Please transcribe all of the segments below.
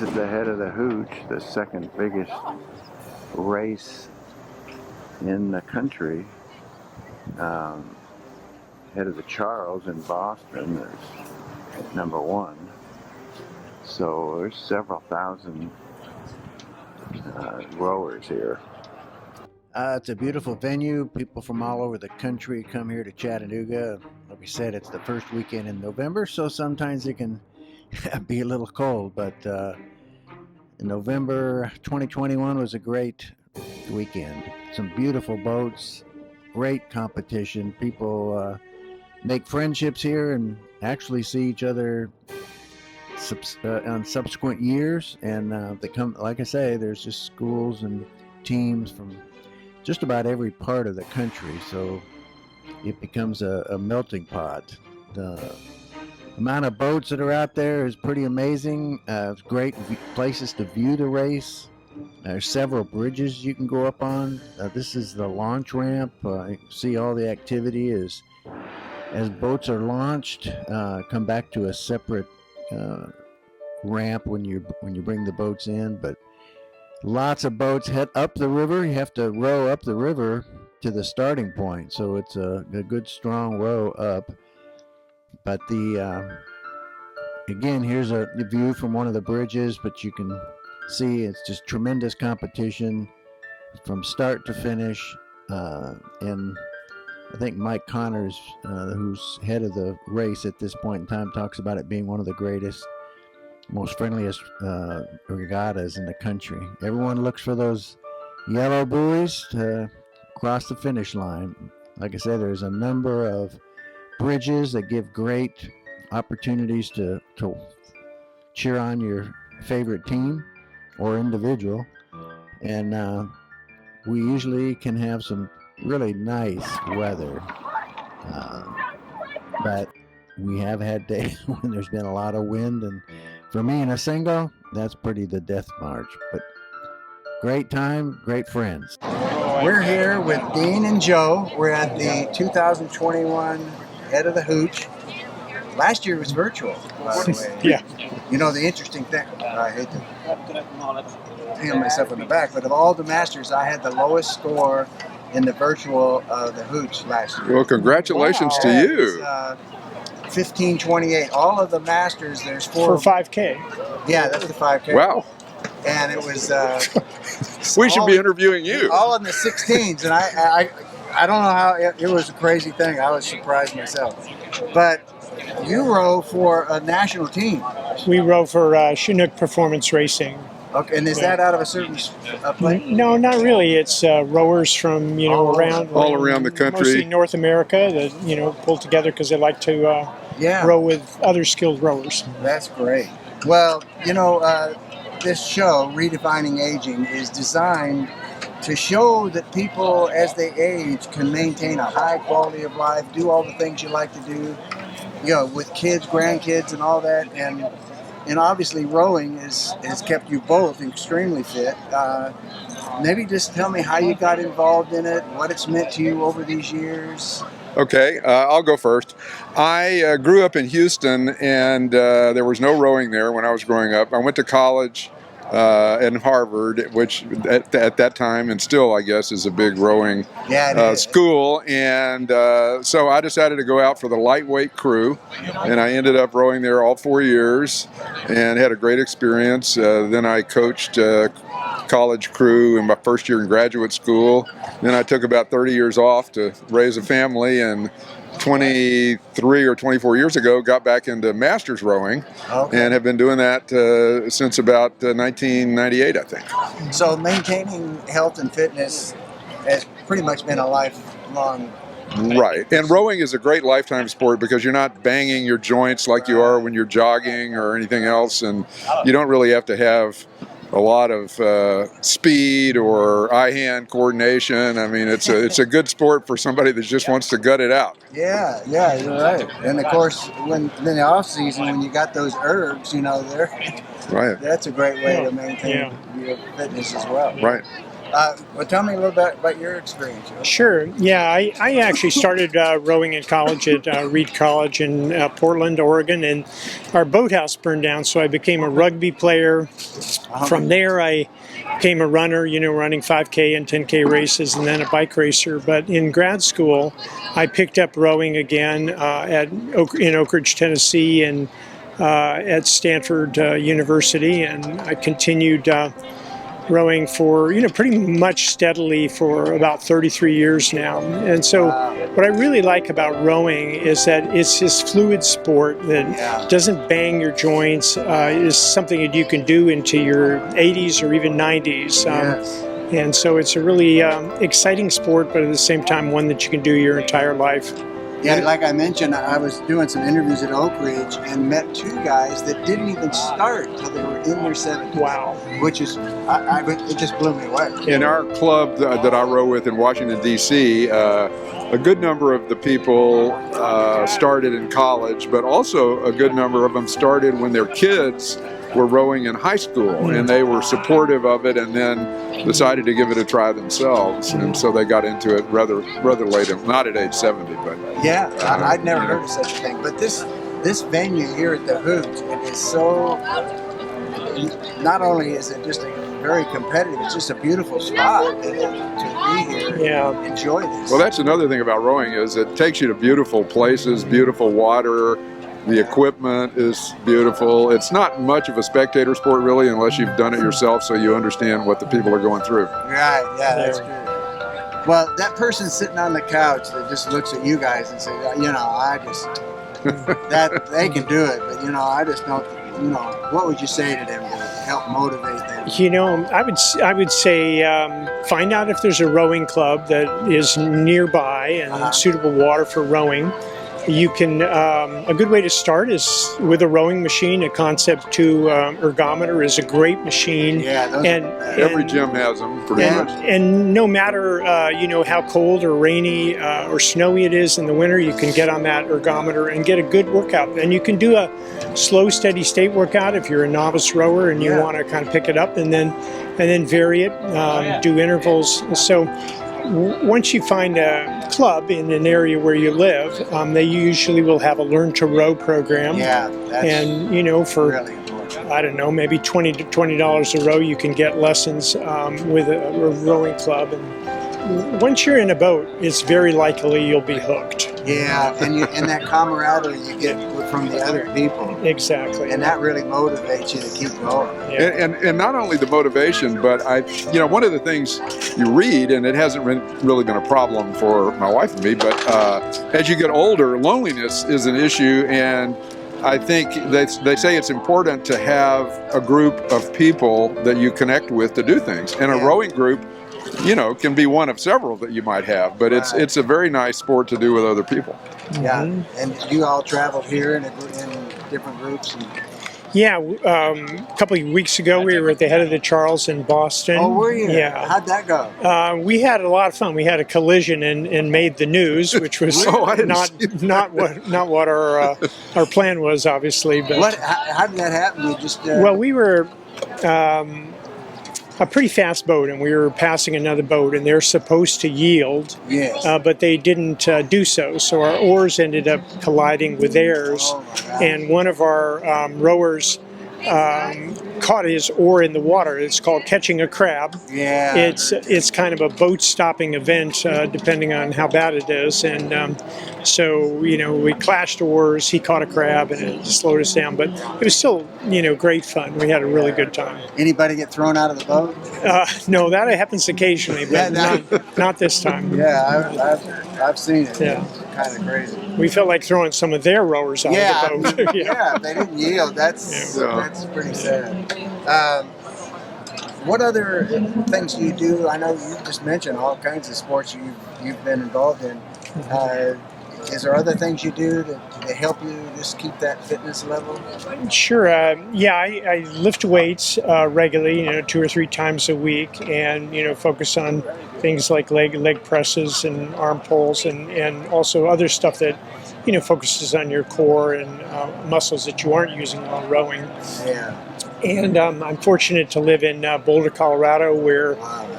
is the head of the Hooch, the second biggest race in the country. Head of the Charles in Boston is number one. So there's several thousand rowers here. It's a beautiful venue. People from all over the country come here to Chattanooga. Like we said, it's the first weekend in November, so sometimes it can be a little cold. But in November 2021 was a great weekend. Some beautiful boats, great competition. People make friendships here and actually see each other on subsequent years. And they come, like I say, there's just schools and teams from just about every part of the country, so it becomes a melting pot. The amount of boats that are out there is pretty amazing. Great places to view the race. There's several bridges you can go up on. This is the launch ramp. You can see all the activity as boats are launched. Come back to a separate ramp when you bring the boats in, but lots of boats head up the river. You have to row up the river to the starting point, so it's a good strong row up. But again, here's a view from one of the bridges, but you can see it's just tremendous competition from start to finish. And I think Mike Connors, who's head of the race at this point in time, talks about it being one of the greatest, most friendliest regattas in the country. Everyone looks for those yellow buoys to cross the finish line. Like I said, there's a number of bridges that give great opportunities to cheer on your favorite team or individual. And we usually can have some really nice weather. But we have had days when there's been a lot of wind, and for me in a single, that's pretty the death march. But great time, great friends. We're here with Dean and Joe. We're at the 2021 Head of the Hooch. Last year was virtual, by the way. Yeah. You know, the interesting thing, I hate to pat myself on the back, but of all the Masters, I had the lowest score in the virtual of the Hooch last year. Well, congratulations to you. 15:28. All of the Masters, there's four. For 5K. Yeah, that's the 5K. Wow. And it was. We should be interviewing you. All in the 16s, and I don't know how it was a crazy thing. I was surprised myself. But you row for a national team. We row for Chinook Performance Racing. Okay, and is that out of a certain place? No, not really. It's rowers from all around the country, mostly North America, that pull together because they like to row with other skilled rowers. That's great. Well, this show, Redefining Aging, is designed to show that people, as they age, can maintain a high quality of life, do all the things you like to do, with kids, grandkids, and all that, and obviously rowing has kept you both extremely fit. Maybe just tell me how you got involved in it, what it's meant to you over these years. Okay, I'll go first. I grew up in Houston, and there was no rowing there when I was growing up. I went to college in Harvard, which at that time, and still I guess, is a big rowing school. And so I decided to go out for the lightweight crew, and I ended up rowing there all 4 years and had a great experience. Then I coached college crew in my first year in graduate school. Then I took about 30 years off to raise a family, and 23 or 24 years ago got back into masters rowing, and have been doing that since about 1998, I think. So maintaining health and fitness has pretty much been a lifelong thing. Right, and rowing is a great lifetime sport because you're not banging your joints like you are when you're jogging or anything else, and you don't really have to have a lot of speed or eye-hand coordination. I mean, it's a good sport for somebody that just wants to gut it out. Yeah, you're right. And of course, in the off season, when you got those herbs, that's a great way to maintain your fitness as well. Right. Well, tell me a little bit about your experience. Sure. Yeah, I actually started rowing in college at Reed College in Portland, Oregon, and our boathouse burned down, so I became a rugby player. From there, I became a runner, running 5K and 10K races, and then a bike racer. But in grad school, I picked up rowing again in Oak Ridge, Tennessee, and at Stanford University, and I continued rowing for, pretty much steadily for about 33 years now. And so what I really like about rowing is that it's this fluid sport that doesn't bang your joints. It's something that you can do into your 80s or even 90s. And so it's a really exciting sport, but at the same time, one that you can do your entire life. Yeah, like I mentioned, I was doing some interviews at Oak Ridge and met two guys that didn't even start till they were in their 70s. Wow. Which is, it just blew me away. In our club that I row with in Washington, D.C., a good number of the people started in college, but also a good number of them started when their kids were rowing in high school, and they were supportive of it and then decided to give it a try themselves, and so they got into it rather late, not at age 70, but I'd never heard of such a thing. But this venue here at the Hooch, it is so, not only is it just a very competitive, it's just a beautiful spot to be here and enjoy this. Well, that's another thing about rowing, is it takes you to beautiful places, beautiful water. The equipment is beautiful. It's not much of a spectator sport, really, unless you've done it yourself, so you understand what the people are going through. Right, yeah, that's good. Well, that person sitting on the couch that just looks at you guys and says, I just, that they can do it, but, I just don't, what would you say to them to help motivate them? I would say find out if there's a rowing club that is nearby and suitable water for rowing. You can, a good way to start is with a rowing machine. A Concept 2 ergometer is a great machine. Yeah, every gym has them, pretty much. And no matter, how cold or rainy or snowy it is in the winter, you can get on that ergometer and get a good workout. And you can do a slow, steady state workout if you're a novice rower and you want to kind of pick it up and then vary it, do intervals. So once you find a club in an area where you live, they usually will have a Learn to Row program. Yeah, that's for really important. I don't know, maybe $20 a row, you can get lessons with a rowing club. And once you're in a boat, it's very likely you'll be hooked. Yeah, and that camaraderie you get from the other people. Exactly. And that really motivates you to keep going. Yeah. And not only the motivation, but one of the things you read, and it hasn't really been a problem for my wife and me, but as you get older, loneliness is an issue, and I think they say it's important to have a group of people that you connect with to do things. And a rowing group, can be one of several that you might have, but it's a very nice sport to do with other people. Yeah, and you all traveled here in different groups. Yeah, a couple of weeks ago we were at the head of the Charles in Boston. Oh, were you? Yeah. How'd that go? We had a lot of fun. We had a collision and made the news, which was not what our plan was, obviously. But how did that happen? You just well, we were a pretty fast boat, and we were passing another boat, and they're supposed to yield, but they didn't do so. So our oars ended up colliding with theirs, and one of our rowers caught his oar in the water. It's called catching a crab. Yeah. It's kind of a boat stopping event, depending on how bad it is, and so we clashed oars. He caught a crab, and it slowed us down. But it was still great fun. We had a really good time. Anybody get thrown out of the boat? No, that happens occasionally, but not this time. Yeah, I've seen it. Yeah. It's kind of crazy. We felt like throwing some of their rowers out of the boat. Yeah, if they didn't yield. That's pretty sad. What other things do you do? I know you just mentioned all kinds of sports you've been involved in. Is there other things you do to help you just keep that fitness level? Sure. I lift weights regularly, 2 or 3 times a week, and focus on things like leg presses and arm pulls, and also other stuff that focuses on your core and muscles that you aren't using while rowing. Yeah. And I'm fortunate to live in Boulder, Colorado, where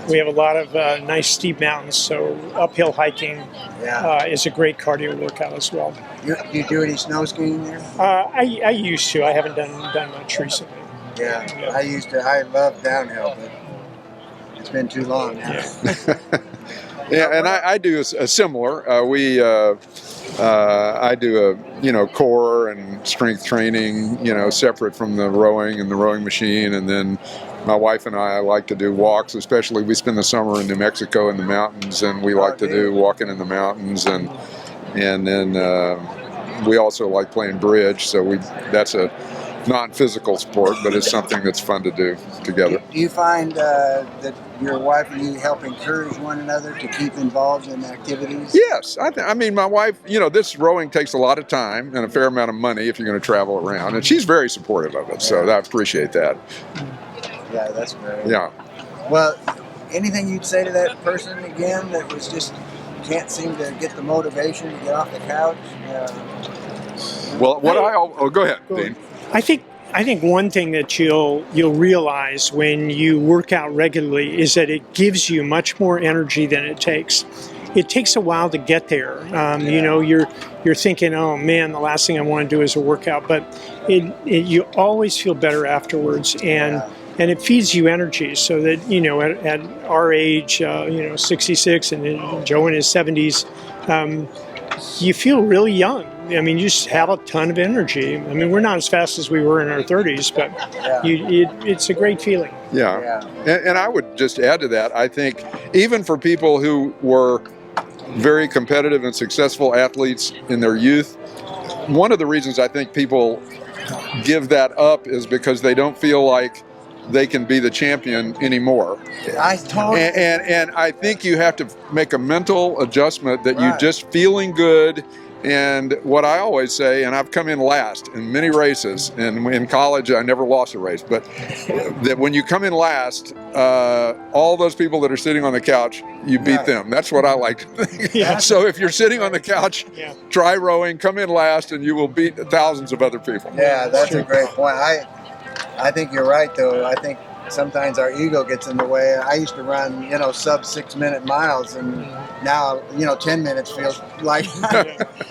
we have a lot of nice steep mountains. So uphill hiking is a great cardio workout as well. Do you do any snow skiing there? I used to. I haven't done much recently. Yeah. I used to. I love downhill, but it's been too long now. Yeah, and I do a similar. I do a core and strength training, separate from the rowing and the rowing machine, and then my wife and I like to do walks. Especially, we spend the summer in New Mexico in the mountains, and we like to do walking in the mountains, and then we also like playing bridge. So that's a non-physical sport, but it's something that's fun to do together. Do you find that your wife and you help encourage one another to keep involved in activities? Yes. I mean, my wife, this rowing takes a lot of time and a fair amount of money if you're going to travel around, and she's very supportive of it, so I appreciate that. Yeah, that's great. Yeah. Well, anything you'd say to that person again that was just can't seem to get the motivation to get off the couch? Well, go ahead, Dean. I think one thing that you'll realize when you work out regularly is that it gives you much more energy than it takes. It takes a while to get there. You're thinking, oh man, the last thing I want to do is a workout, but you always feel better afterwards, and it feeds you energy. So that at our age, 66, and Joe in his 70s, you feel really young. I mean, you just have a ton of energy. I mean, we're not as fast as we were in our 30s, but it's a great feeling. Yeah. And I would just add to that, I think even for people who were very competitive and successful athletes in their youth, one of the reasons I think people give that up is because they don't feel like they can be the champion anymore. I totally. And I think you have to make a mental adjustment that you just feeling good. And what I always say, and I've come in last in many races, and in college I never lost a race, but that when you come in last, all those people that are sitting on the couch, you beat them. That's what I like to think. Yeah. So if you're sitting on the couch, try rowing, come in last, and you will beat thousands of other people. Yeah, that's a great point. I think you're right, though. I think sometimes our ego gets in the way. I used to run, sub 6 minute miles, and now, 10 minutes feels like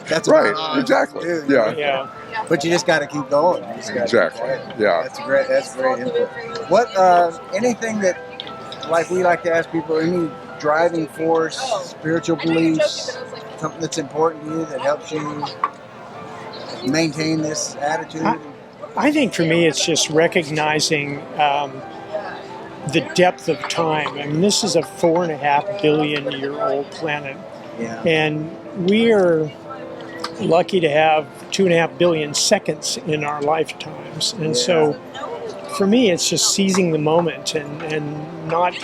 that's right. All Exactly. Do, Yeah. But you just got to keep going. Exactly. Yeah. That's great input. What anything that we like to ask people, any driving force, spiritual beliefs, something that's important to you that helps you maintain this attitude? I think for me, it's just recognizing the depth of time. I mean, this is a 4.5 billion year old planet, and we are lucky to have 2.5 billion seconds in our lifetimes. And so for me, it's just seizing the moment and not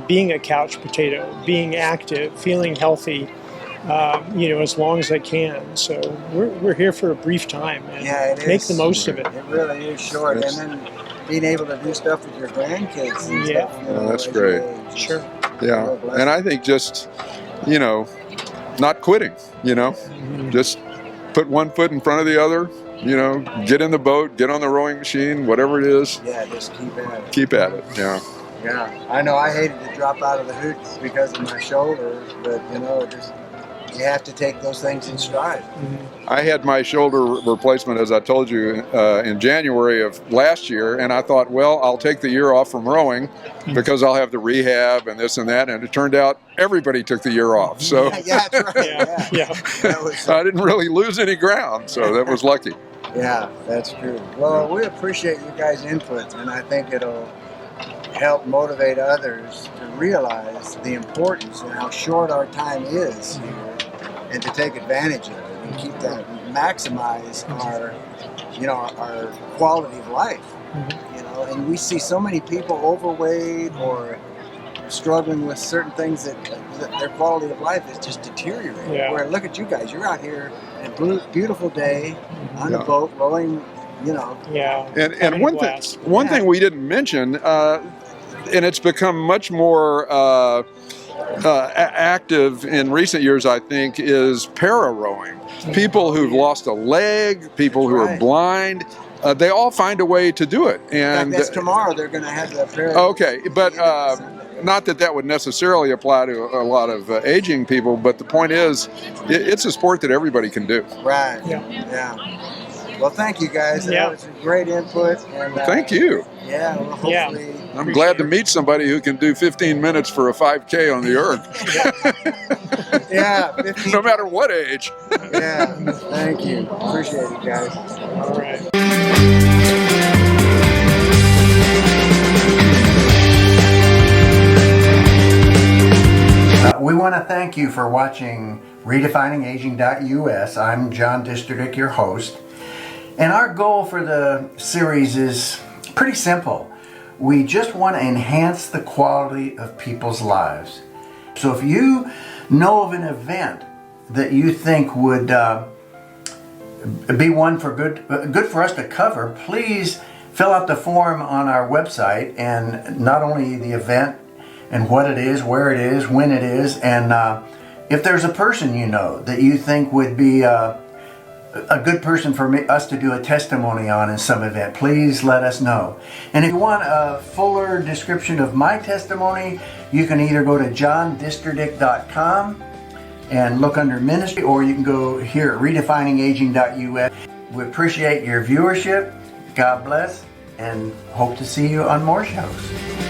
being a couch potato, being active, feeling healthy, as long as I can. So we're here for a brief time, and make the most of it. It really is short. And then being able to do stuff with your grandkids and stuff. That's great. Sure. Yeah. And I think just, not quitting, just put one foot in front of the other, get in the boat, get on the rowing machine, whatever it is. Yeah, just keep at it. Keep at it, yeah. Yeah. I know I hated to drop out of the Hooch because of my shoulder, but, you have to take those things in stride. I had my shoulder replacement, as I told you, in January of last year, and I thought, well, I'll take the year off from rowing because I'll have the rehab and this and that, and it turned out everybody took the year off. So yeah, that's right. Yeah. I didn't really lose any ground, so that was lucky. Yeah, that's true. Well, we appreciate you guys' input, and I think it'll help motivate others to realize the importance and how short our time is here, and to take advantage of it and keep that, maximize our, our quality of life. And we see so many people overweight or struggling with certain things that their quality of life is just deteriorating. Where look at you guys, you're out here in a beautiful day on a boat rowing. And one thing we didn't mention, and it's become much more active in recent years, I think, is para rowing. People who've lost a leg, people who are blind, they all find a way to do it. And that's tomorrow. They're going to have the para. Okay, but not that would necessarily apply to a lot of aging people. But the point is, it's a sport that everybody can do. Right. Yeah. Well, thank you guys. That was a great input. And, thank you. Yeah. Well, hopefully. I'm glad to meet somebody who can do 15 minutes for a 5K on the erg. Yeah. 15. No matter what age. Yeah. Thank you. Appreciate it, guys. All right. We want to thank you for watching RedefiningAging.us. I'm John Disterdick, your host. And our goal for the series is pretty simple. We just want to enhance the quality of people's lives. So if you know of an event that you think would be one for good for us to cover, please fill out the form on our website, and not only the event and what it is, where it is, when it is, and if there's a person you know that you think would be a good person for us to do a testimony on in some event, please let us know. And if you want a fuller description of my testimony, you can either go to johndisterdick.com and look under ministry, or you can go here at redefiningaging.us. We appreciate your viewership. God bless, and hope to see you on more shows.